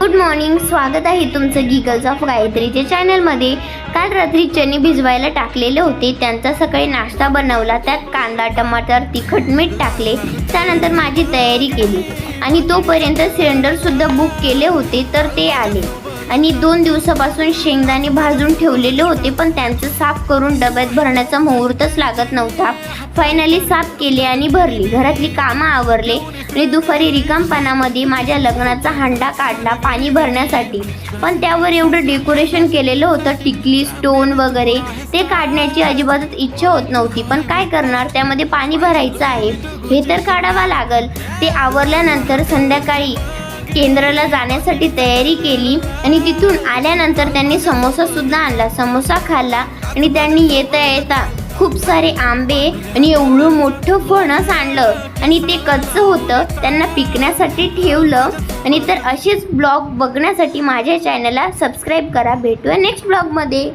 Good morning, स्वागत आहे तुमचं गिगल्स ऑफ गायत्रीच्या चॅनलमध्ये। काल रात्री चणे भिजवायला टाकलेले होते, त्यांचा सकाळी नाश्ता बनवला, त्यात कांदा टमाटर तिखट मीठ टाकले, त्यानंतर माझी तयारी केली आणि तोपर्यंत सिलेंडर सुद्धा बुक केले होते तर ते आले आणि 2 दिवसापासून शेंगदाणे भाजून ठेवलेले होते, पण त्यांचं साफ करून डब्यात भरण्याचा मुहूर्तच लागत नव्हता। फायनली साफ केले आणि भरली, घरातली कामं आवरले आणि दुपारी रिकामपणामध्ये माझ्या लग्नाचा हांडा काढला पाणी भरण्यासाठी, पण त्यावर एवढं डेकोरेशन केलेलं होतं, टिकली स्टोन वगैरे, ते काढण्याची अजिबातच इच्छा होत नव्हती, पण काय करणार, त्यामध्ये पाणी भरायचं आहे, हे तर काढावं लागल। ते आवरल्यानंतर संध्याकाळी केंद्राला जाण्यासाठी तयारी केली आणि तिथून आल्यानंतर त्यांनी समोसा सुद्धा आणला, समोसा खाल्ला आणि त्यांनी येता येता खूप सारे आंबे आणि एवढं मोठं फणस आणलं आणि ते कच्चं होतं, त्यांना पिकण्यासाठी ठेवलं। आणि तर असेच ब्लॉग बघण्यासाठी माझ्या चॅनलला सबस्क्राईब करा। भेटूया नेक्स्ट ब्लॉगमध्ये।